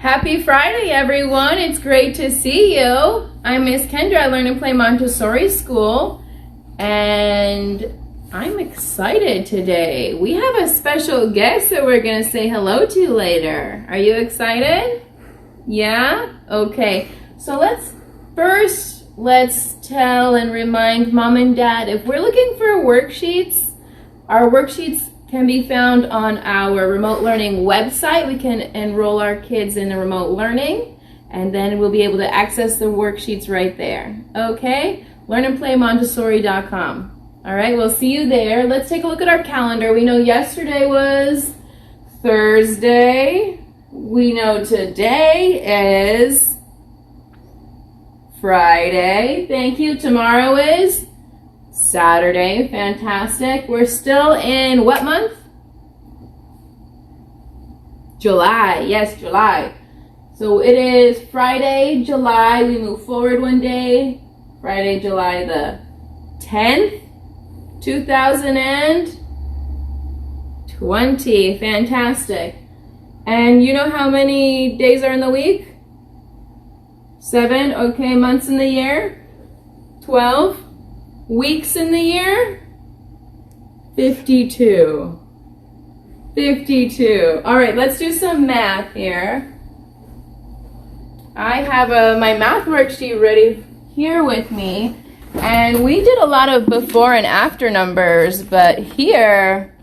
Happy Friday, everyone. It's great to see you. I'm Miss Kendra. I learn and play Montessori school, and I'm excited today. We have a special guest that we're going to say hello to later. Are you excited? Yeah? Okay. So let's tell and remind Mom and Dad, if we're looking for worksheets, our worksheets can be found on our remote learning website. We can enroll our kids in the remote learning, and then we'll be able to access the worksheets right there. Okay? learnandplaymontessori.com. All right, we'll see you there. Let's take a look at our calendar. We know yesterday was Thursday. We know today is Friday. Thank you. Tomorrow is Saturday. Fantastic. We're still in what month? July. Yes, July. So it is Friday, July. We move forward one day. Friday, July the 10th, 2020. Fantastic. And you know how many days are in the week? 7. Okay, months in the year? 12. Weeks in the year? 52. 52. All right, let's do some math here. I have my math worksheet ready here with me. And we did a lot of before and after numbers, but here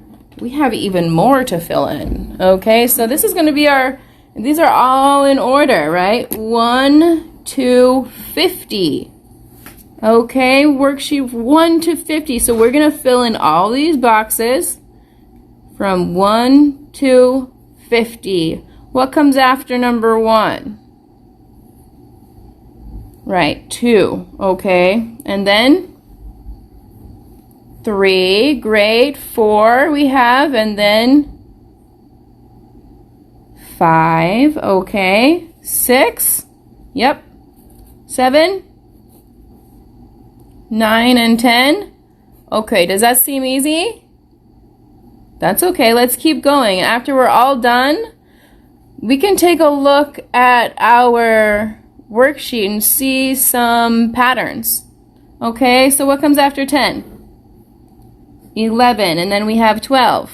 we have even more to fill in. Okay, so this is going to be these are all in order, right? 1 to 50. Okay, worksheet 1 to 50. So we're going to fill in all these boxes from 1 to 50. What comes after number 1? Right, 2. Okay, and then 3. Great. 4 we have, and then 5. Okay, 6. Yep. 7. 9 and 10. Okay, does that seem easy? That's okay, let's keep going. And after we're all done, we can take a look at our worksheet and see some patterns. Okay, so what comes after 10? 11, and then we have 12.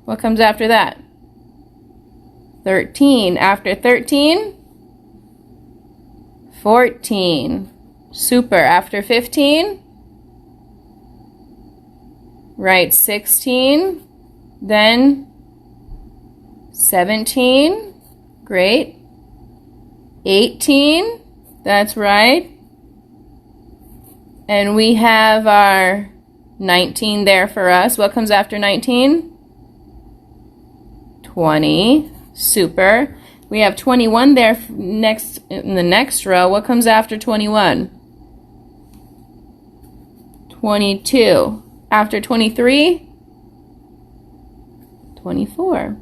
What comes after that? 13. After 13? 14. Super. After 15? Right, 16. Then 17. Great. 18. That's right. And we have our 19 there for us. What comes after 19? 20. Super. We have 21 there next in the next row. What comes after 21? 22. After 23? 24.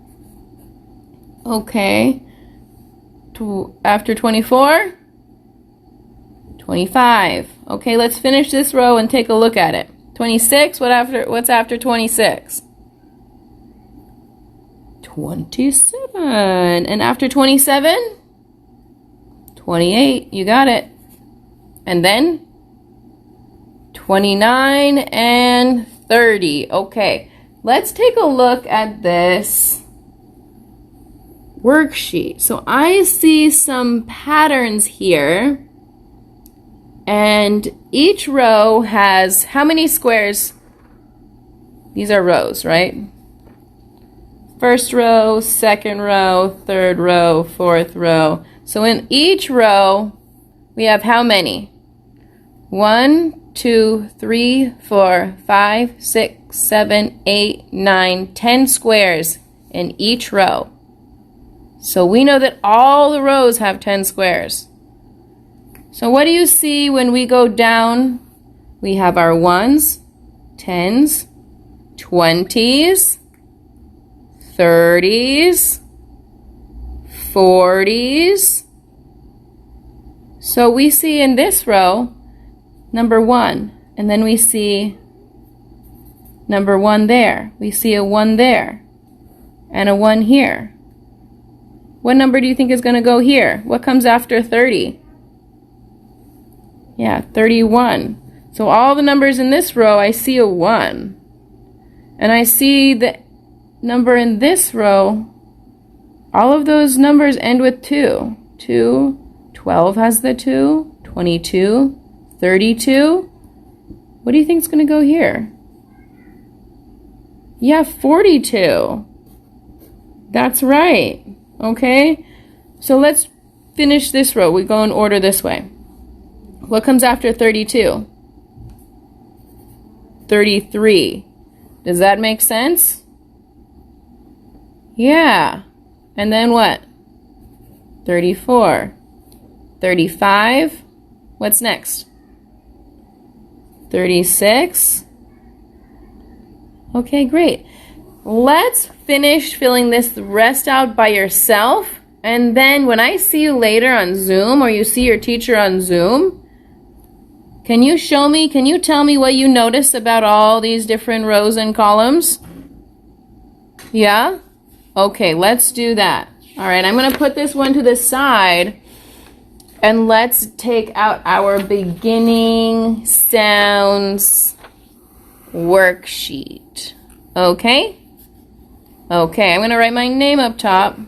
Okay. After 24? 25. Okay, let's finish this row and take a look at it. 26, what's after 26? 27. And after 27? 28. You got it. And then 29 and 30. Okay, let's take a look at this worksheet. So I see some patterns here, and each row has how many squares? These are rows, right? First row, second row, third row, fourth row. So in each row, we have how many? 1, 2, 3, 4, 5, 6, 7, 8, 9, 10 squares in each row. So we know that all the rows have 10 squares. So what do you see when we go down? We have our 1s, 10s, 20s, 30s, 40s. So we see in this row number 1, and then we see number 1 there. We see a 1 there, and a 1 here. What number do you think is going to go here? What comes after 30? Yeah, 31. So all the numbers in this row, I see a 1. And I see the number in this row, all of those numbers end with 2. 2, 12 has the 2, 22, 32. What do you think is going to go here? Yeah, 42. That's right. Okay, so let's finish this row. We go in order this way. What comes after 32? 33. Does that make sense? Yeah. And then what? 34. 35. What's next? 36. Okay, great. Let's finish filling this rest out by yourself. And then when I see you later on Zoom, or you see your teacher on Zoom, can you show me, can you tell me what you noticed about all these different rows and columns? Yeah? Okay, let's do that. All right, I'm going to put this one to the side. And let's take out our beginning sounds worksheet. Okay? Okay, I'm going to write my name up top.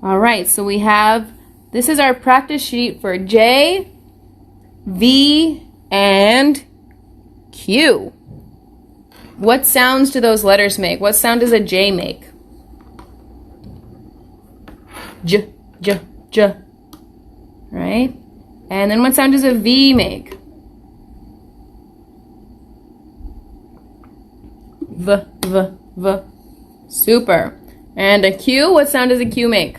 All right, so we have, this is our practice sheet for J, V, and Q. What sounds do those letters make? What sound does a J make? J, J, J. Right? And then what sound does a V make? V, V, V. Super. And a Q, what sound does a Q make?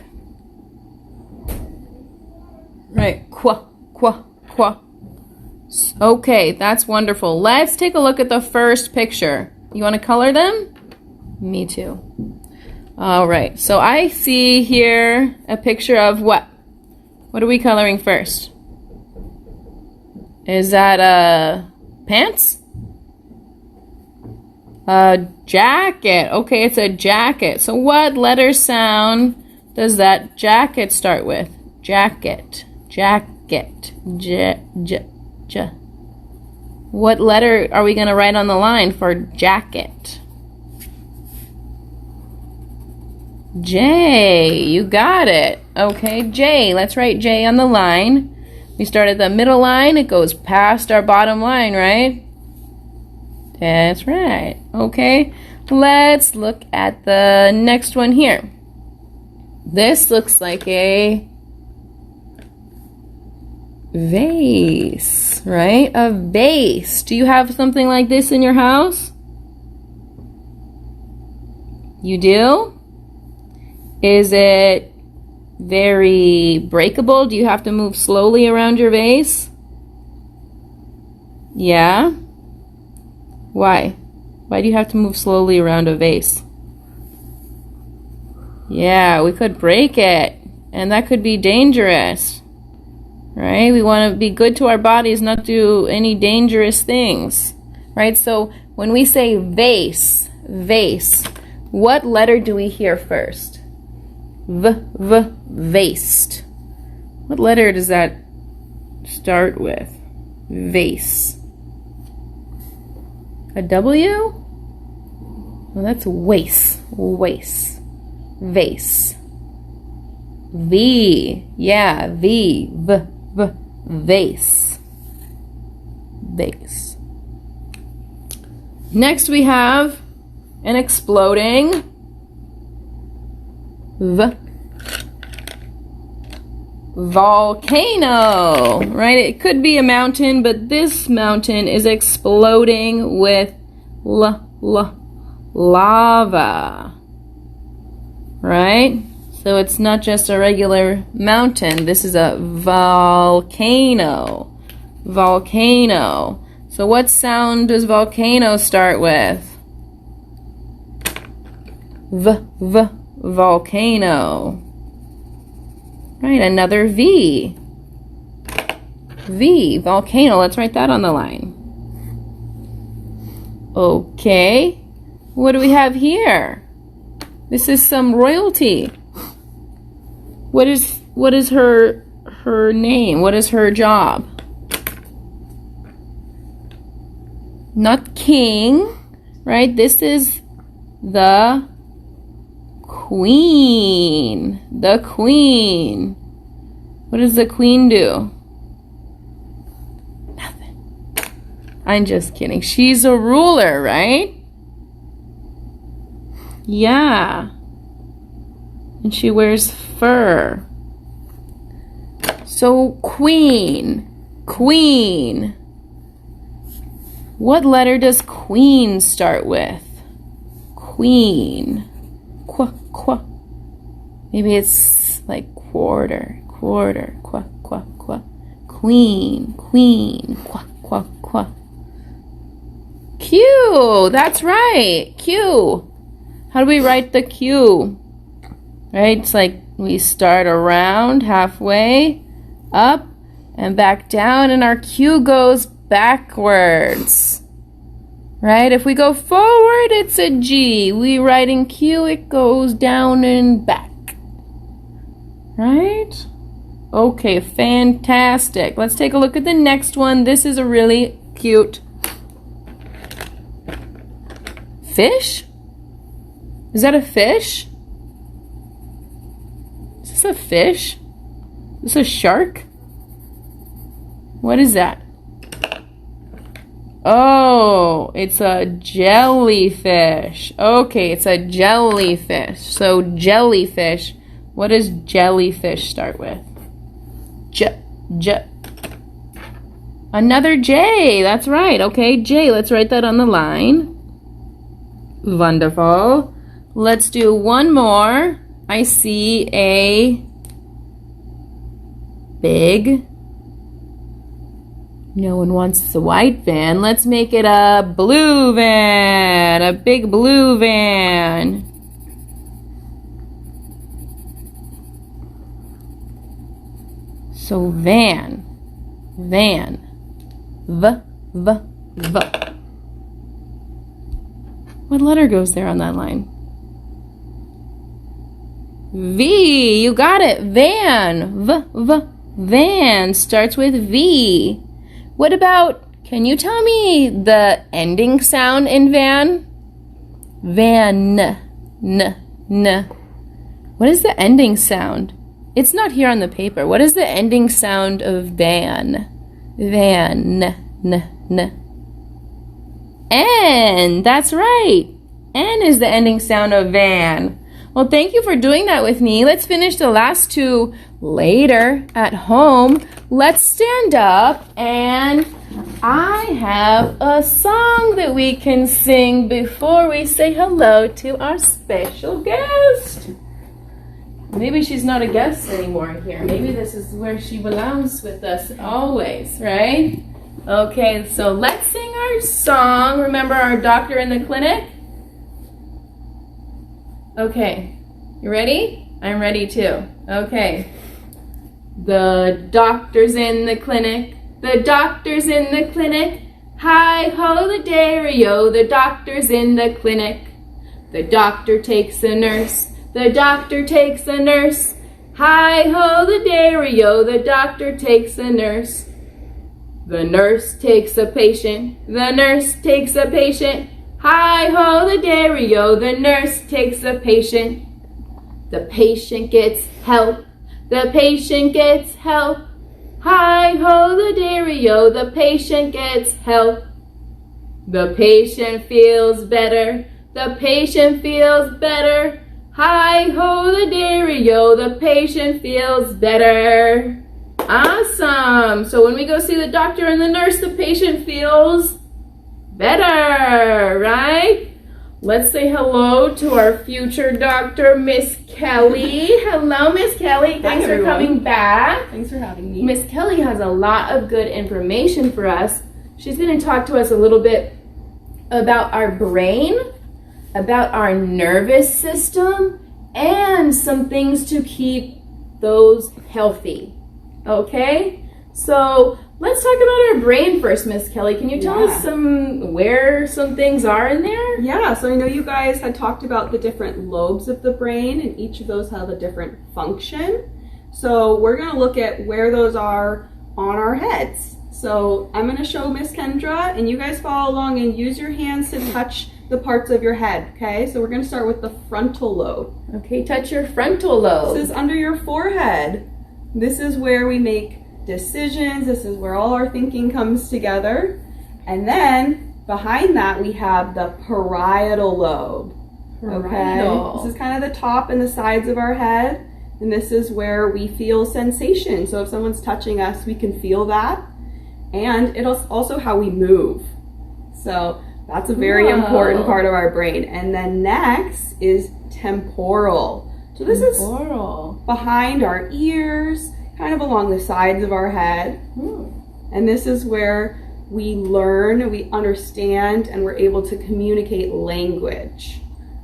Right, qua, qua, qua. Okay, that's wonderful. Let's take a look at the first picture. You want to color them? Me too. All right, so I see here a picture of what? What are we coloring first? Is that pants? A jacket. Okay, it's a jacket. So what letter sound does that jacket start with? Jacket, jacket, j, j, j. What letter are we going to write on the line for jacket? J. You got it. Okay, J. Let's write J on the line. We start at the middle line. It goes past our bottom line, right? That's right. Okay, let's look at the next one here. This looks like a vase, right? A vase. Do you have something like this in your house? You do? Is it very breakable? Do you have to move slowly around your vase? Yeah? Why? Why do you have to move slowly around a vase? Yeah, we could break it, and that could be dangerous. Right? We want to be good to our bodies, not do any dangerous things. Right? So when we say vase, vase, what letter do we hear first? V, v, vase. What letter does that start with? Vase. A W? Well, that's waste. Waste. Vase. V. Yeah, V. V. V. Vase. Vase. Next we have an exploding volcano, right? It could be a mountain, but this mountain is exploding with lava, right? So it's not just a regular mountain. This is a volcano. Volcano. So what sound does volcano start with? Volcano. Right, another V. V, volcano. Let's write that on the line. Okay. What do we have here? This is some royalty. What is her name? What is her job? Not king, right? This is the queen. The queen. What does the queen do? Nothing. I'm just kidding. She's a ruler, right? Yeah. And she wears fur. So, queen. Queen. What letter does queen start with? Queen. Qua, qua. Maybe it's like quarter, quarter. Qua, qua, qua. Queen, queen. Qua, qua, qua. Q. That's right. Q. How do we write the Q? Right? It's like we start around halfway, up, and back down, and our Q goes backwards. Right? If we go forward, it's a G. We write in Q, it goes down and back. Right? Okay, fantastic. Let's take a look at the next one. This is a really cute fish. Is that a fish? Is this a fish? Is this a shark? What is that? Oh, it's a jellyfish. Okay, it's a jellyfish. So jellyfish. What does jellyfish start with? J. Another J. That's right. Okay, J. Let's write that on the line. Wonderful. Let's do one more. I see a big. No one wants the white van. Let's make it a blue van. A big blue van. So van. Van. V. What letter goes there on that line? V. You got it. Van. Van starts with V. What about, can you tell me the ending sound in van? Van. N. What is the ending sound? It's not here on the paper. What is the ending sound of van? Van. N. N. That's right. N is the ending sound of van. Well, thank you for doing that with me. Let's finish the last two later at home. Let's stand up, and I have a song that we can sing before we say hello to our special guest. Maybe she's not a guest anymore here. Maybe this is where she belongs with us always, right? Okay, so let's sing our song. Remember our doctor in the clinic? Okay, you ready? I'm ready too. Okay. The doctor's in the clinic. The doctor's in the clinic. Hi-ho the dairy-o. The doctor's in the clinic. The doctor takes a nurse. The doctor takes a nurse. Hi-ho the dairy-o. The doctor takes a nurse. The nurse takes a patient. The nurse takes a patient. Hi-ho the dairy-o. The nurse takes a patient. The patient gets help. The patient gets help. Hi-ho the dairy-o. The patient gets help. The patient feels better. The patient feels better. Hi-ho the dairy-o. The patient feels better. Awesome. So when we go see the doctor and the nurse, the patient feels better, right? Let's say hello to our future doctor, Miss Kelly. Hello, Miss Kelly. Thanks for coming back. Thanks for having me. Miss Kelly has a lot of good information for us. She's going to talk to us a little bit about our brain, about our nervous system, and some things to keep those healthy. Okay? So Let's talk about our brain first, Miss Kelly. Can you tell us where some things are in there? Yeah, so I know you guys had talked about the different lobes of the brain, and each of those have a different function. So we're going to look at where those are on our heads. So I'm going to show Miss Kendra, and you guys follow along and use your hands to touch the parts of your head, okay? So we're going to start with the frontal lobe. Okay, touch your frontal lobe. This is under your forehead. This is where we make decisions. This is where all our thinking comes together. And then behind that we have the parietal lobe. Okay, this is kind of the top and the sides of our head, and this is where we feel sensation. So if someone's touching us, we can feel that, and it's also how we move. So that's a very important part of our brain. And then next is temporal. So this is behind our ears, kind of along the sides of our head. And this is where we learn, we understand, and we're able to communicate language.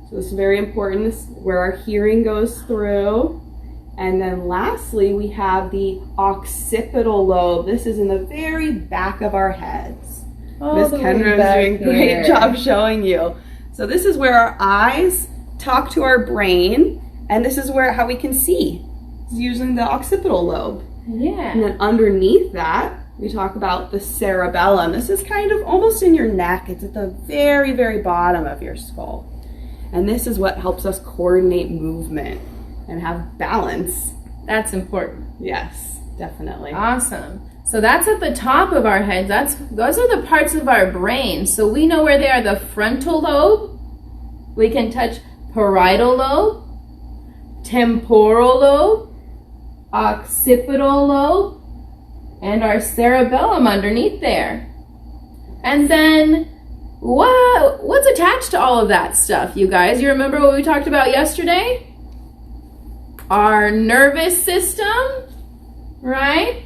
So this is very important. This is where our hearing goes through. And then lastly, we have the occipital lobe. This is in the very back of our heads. Miss Kendra is doing a great job showing you. So this is where our eyes talk to our brain, and this is where how we can see. It's using the occipital lobe. Yeah. And then underneath that, we talk about the cerebellum. This is kind of almost in your neck. It's at the very, very bottom of your skull. And this is what helps us coordinate movement and have balance. That's important. Yes, definitely. Awesome. So that's at the top of our heads. Those are the parts of our brain. So we know where they are. The frontal lobe. We can touch parietal lobe, temporal lobe, occipital lobe, and our cerebellum underneath there. And then what's attached to all of that stuff, you guys? You remember what we talked about yesterday? Our nervous system, right?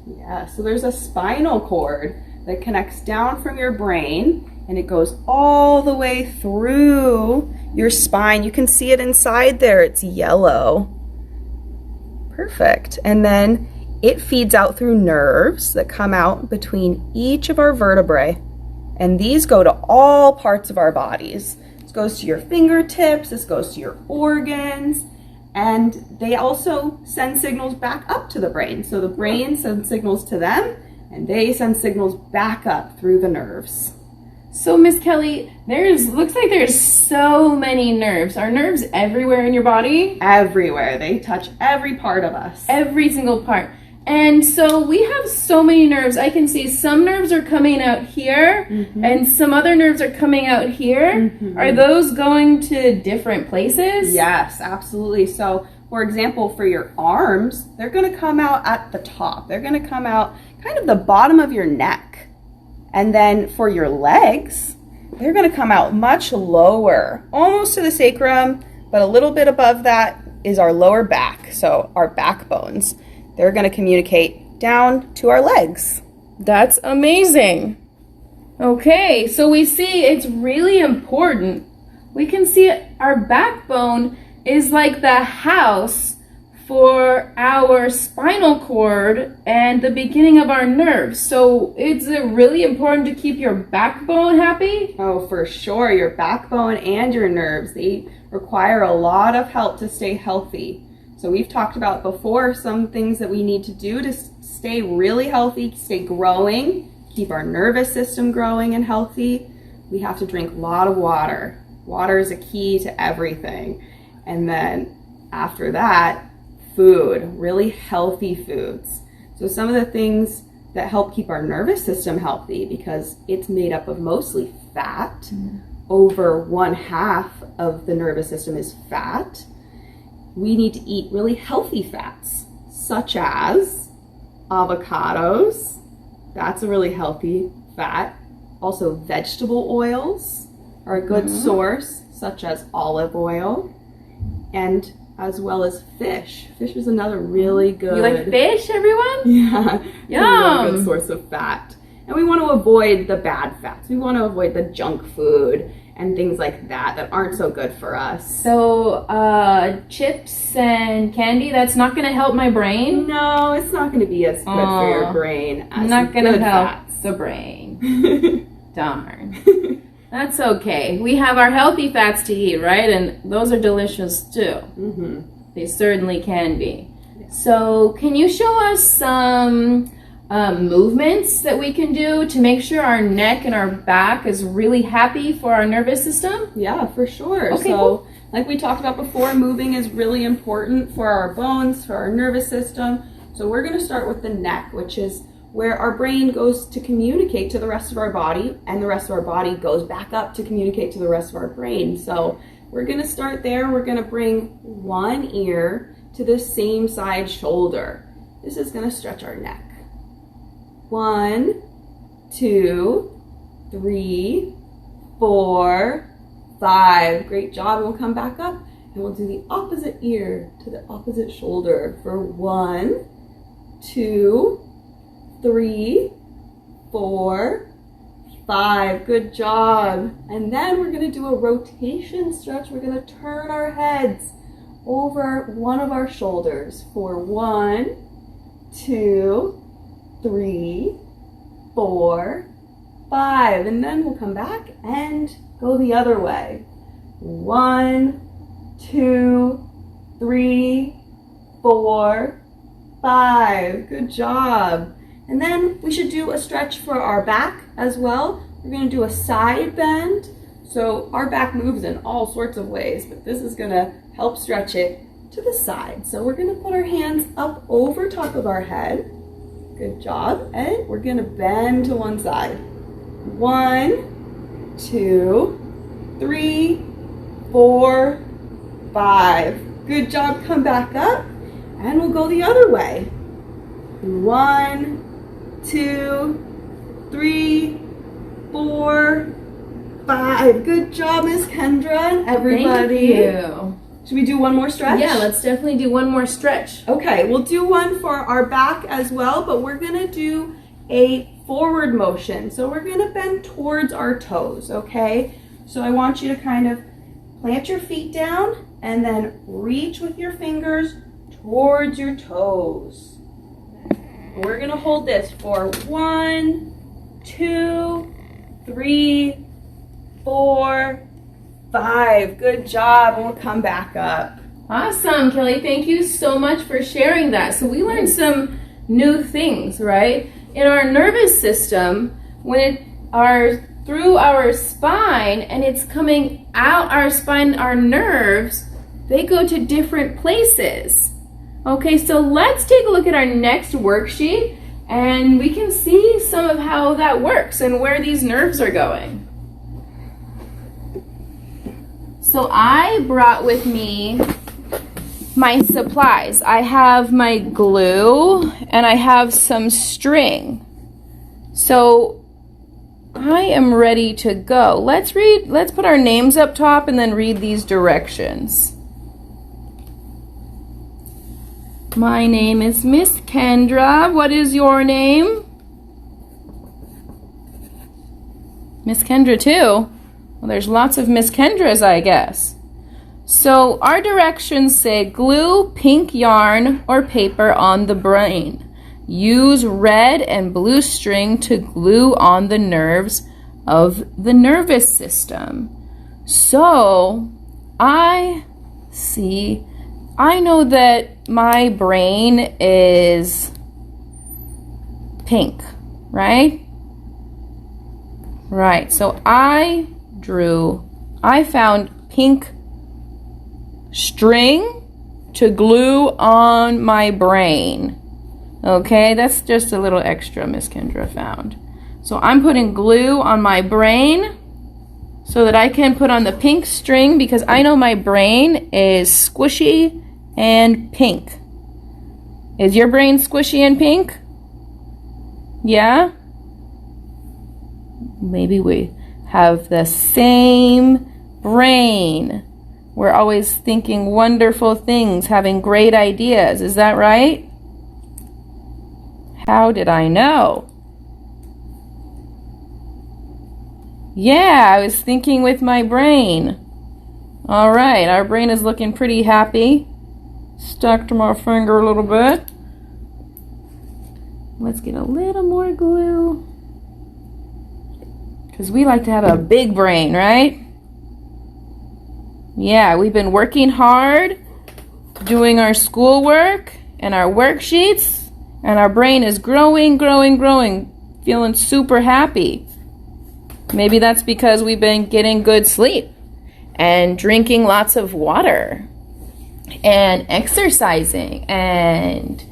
Yeah, so there's a spinal cord that connects down from your brain, and it goes all the way through your spine. You can see it inside there. It's yellow. Perfect. And then it feeds out through nerves that come out between each of our vertebrae. And these go to all parts of our bodies. This goes to your fingertips, this goes to your organs, and they also send signals back up to the brain. So the brain sends signals to them, and they send signals back up through the nerves. So Miss Kelly, looks like there's so many nerves. Are nerves everywhere in your body? Everywhere. They touch every part of us. Every single part. And so we have so many nerves. I can see some nerves are coming out here, and some other nerves are coming out here. Are those going to different places? Yes, absolutely. So, for example, for your arms, they're going to come out at the top. They're going to come out kind of the bottom of your neck. And then for your legs, they're going to come out much lower, almost to the sacrum, but a little bit above that is our lower back, so our backbones. They're going to communicate down to our legs. That's amazing. Okay, so we see it's really important. We can see our backbone is like the house for our spinal cord and the beginning of our nerves. So it's really important to keep your backbone happy? Oh, for sure. Your backbone and your nerves, they require a lot of help to stay healthy. So we've talked about before some things that we need to do to stay really healthy, stay growing, keep our nervous system growing and healthy. We have to drink a lot of water. Water is a key to everything. And then after that, food, really healthy foods. So some of the things that help keep our nervous system healthy, because it's made up of mostly fat. Over 1/2 of the nervous system is fat. We need to eat really healthy fats, such as avocados. That's a really healthy fat. Also, vegetable oils are a good source, such as olive oil, and as well as fish. Fish is another really good. You like fish, everyone? Yeah, Yum. a really good source of fat. And we want to avoid the bad fats. We want to avoid the junk food and things like that aren't so good for us. So, chips and candy, that's not going to help my brain? No, it's not going to be as good for your brain as not going to good help fats. the brain. Darn. That's okay. We have our healthy fats to eat, right? And those are delicious too. Mm-hmm. They certainly can be. So, can you show us some movements that we can do to make sure our neck and our back is really happy for our nervous system? Yeah, for sure. Okay, so, cool. Like we talked about before, moving is really important for our bones, for our nervous system. So we're going to start with the neck, which is where our brain goes to communicate to the rest of our body, and the rest of our body goes back up to communicate to the rest of our brain. So we're going to start there. We're going to bring one ear to the same side shoulder. This is going to stretch our neck. 1, 2, 3, 4, 5. Great job. And we'll come back up and we'll do the opposite ear to the opposite shoulder for 1, 2, 3, 4, 5. Good job. And then we're going to do a rotation stretch. We're going to turn our heads over one of our shoulders for 1, 2, 3, 4, 5. And then we'll come back and go the other way. 1, 2, 3, 4, 5. Good job. And then we should do a stretch for our back as well. We're going to do a side bend. So our back moves in all sorts of ways, but this is going to help stretch it to the side. So we're going to put our hands up over top of our head. Good job. And we're going to bend to one side. 1, 2, 3, 4, 5. Good job. Come back up. And we'll go the other way. 1, 2, 3, 4, 5. Good job, Miss Kendra. Everybody. Thank you. Should we do one more stretch? Yeah, let's definitely do one more stretch. Okay, we'll do one for our back as well, but we're going to do a forward motion. So we're going to bend towards our toes, okay? So I want you to kind of plant your feet down and then reach with your fingers towards your toes. We're going to hold this for 1, 2, 3, 4, 5. Good job. And we'll come back up. Awesome, Kelly. Thank you so much for sharing that. So we learned some new things, right? In our nervous system, when it are through our spine and it's coming out our spine, our nerves, they go to different places. Okay, so let's take a look at our next worksheet and we can see some of how that works and where these nerves are going. So I brought with me my supplies. I have my glue and I have some string. So I am ready to go. Let's put our names up top and then read these directions. My name is Miss Kendra. What is your name? Miss Kendra too. Well, there's lots of Miss Kendras, I guess. So our directions say glue pink yarn or paper on the brain. Use red and blue string to glue on the nerves of the nervous system. So I know that my brain is pink, right? Right, so I found pink string to glue on my brain. Okay, that's just a little extra Miss Kendra found. So I'm putting glue on my brain so that I can put on the pink string because I know my brain is squishy and pink. Is your brain squishy and pink? Yeah? Maybe we have the same brain. We're always thinking wonderful things, having great ideas. Is that right? How did I know? Yeah, I was thinking with my brain. All right, our brain is looking pretty happy. Stuck to my finger a little bit. Let's get a little more glue. Because we like to have a big brain, right? Yeah, we've been working hard, doing our schoolwork and our worksheets, and our brain is growing, feeling super happy. Maybe that's because we've been getting good sleep and drinking lots of water and exercising and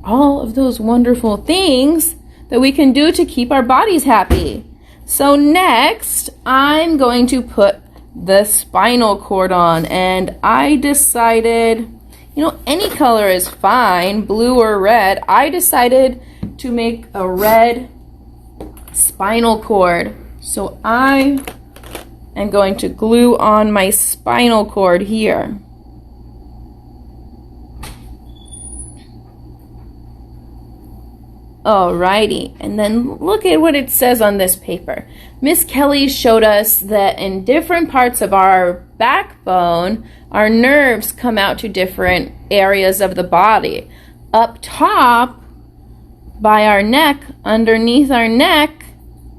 all of those wonderful things that we can do to keep our bodies happy. So next, I'm going to put the spinal cord on, and I decided, any color is fine, blue or red. I decided to make a red spinal cord. So I am going to glue on my spinal cord here. Alrighty, and then look at what it says on this paper. Miss Kelly showed us that in different parts of our backbone, our nerves come out to different areas of the body. Up top, by our neck, underneath our neck,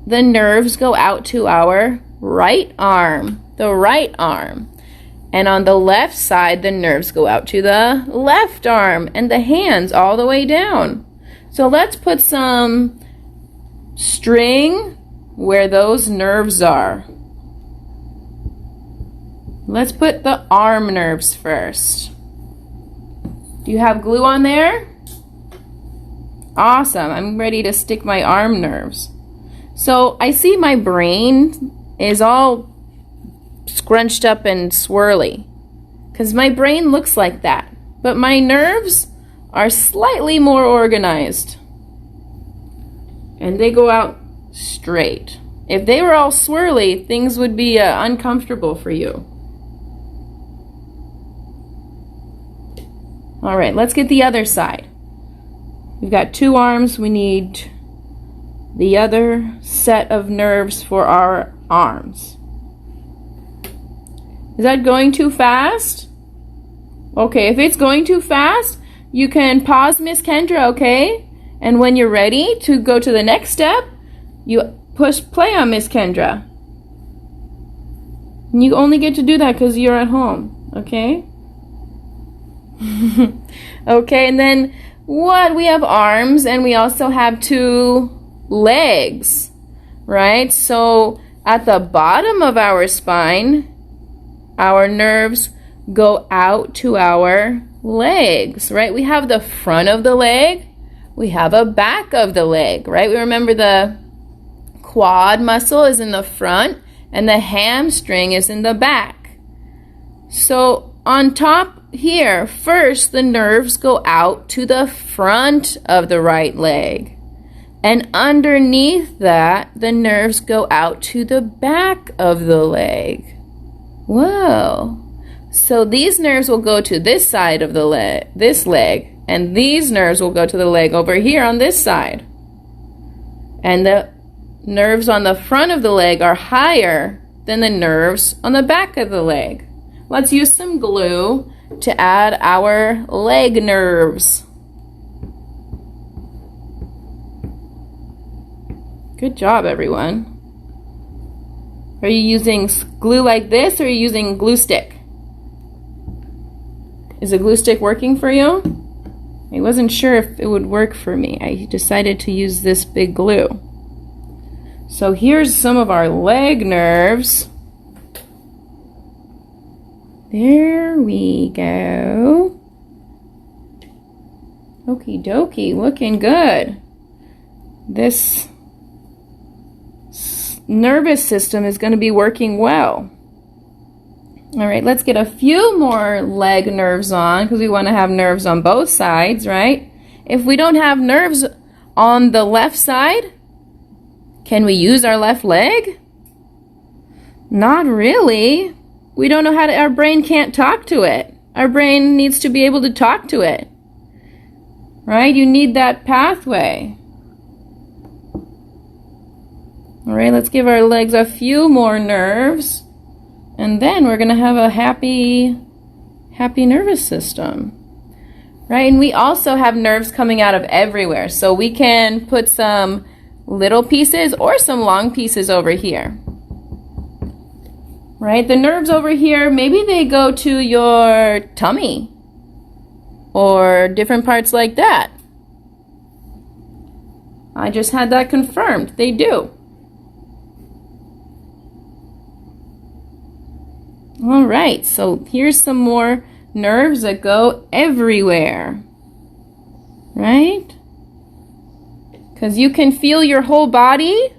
the nerves go out to our right arm, the right arm. And on the left side, the nerves go out to the left arm and the hands all the way down. So let's put some string where those nerves are. Let's put the arm nerves first. Do you have glue on there? Awesome. I'm ready to stick my arm nerves. So I see my brain is all scrunched up and swirly because my brain looks like that, but my nerves are slightly more organized and they go out straight. If they were all swirly, things would be uncomfortable for you. All right, let's get the other side. We've got two arms. We need the other set of nerves for our arms. Is that going too fast? Okay, if it's going too fast, you can pause Miss Kendra, okay? And when you're ready to go to the next step, you push play on Miss Kendra. And you only get to do that because you're at home, okay? Okay, and then we have arms and we also have two legs, right? So at the bottom of our spine, our nerves go out to our legs, right? We have the front of the leg, we have a back of the leg, right? We remember the quad muscle is in the front and the hamstring is in the back. So on top here, first the nerves go out to the front of the right leg. And underneath that, the nerves go out to the back of the leg. Whoa. So these nerves will go to this side of the leg, this leg, and these nerves will go to the leg over here on this side. And the nerves on the front of the leg are higher than the nerves on the back of the leg. Let's use some glue to add our leg nerves. Good job, everyone. Are you using glue like this or are you using glue stick? Is a glue stick working for you? I wasn't sure if it would work for me. I decided to use this big glue. So here's some of our leg nerves. There we go. Okie dokie, looking good. This nervous system is going to be working well. All right, let's get a few more leg nerves on because we want to have nerves on both sides, right? If we don't have nerves on the left side, can we use our left leg? Not really. We don't know how to, our brain can't talk to it. Our brain needs to be able to talk to it, right? You need that pathway. All right, let's give our legs a few more nerves. And then we're going to have a happy nervous system. Right? And we also have nerves coming out of everywhere. So we can put some little pieces or some long pieces over here. Right? The nerves over here, maybe they go to your tummy or different parts like that. I just had that confirmed. They do. All right, so here's some more nerves that go everywhere, right? Because you can feel your whole body.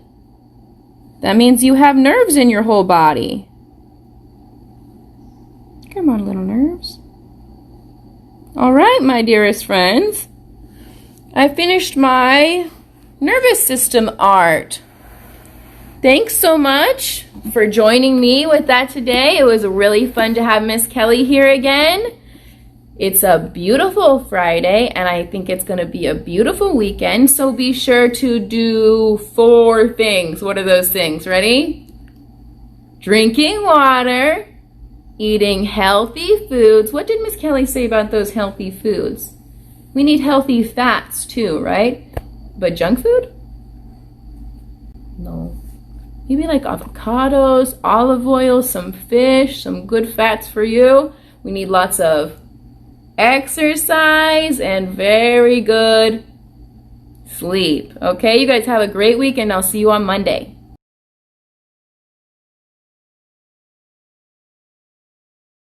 That means you have nerves in your whole body. Come on, little nerves. All right, my dearest friends. I finished my nervous system art. Thanks so much for joining me with that today. It was really fun to have Miss Kelly here again. It's a beautiful Friday, and I think it's going to be a beautiful weekend, so be sure to do 4 things. What are those things? Ready? Drinking water, eating healthy foods. What did Miss Kelly say about those healthy foods? We need healthy fats too, right? But junk food? No. Maybe like avocados, olive oil, some fish, some good fats for you. We need lots of exercise and very good sleep. Okay, you guys have a great week, and I'll see you on Monday.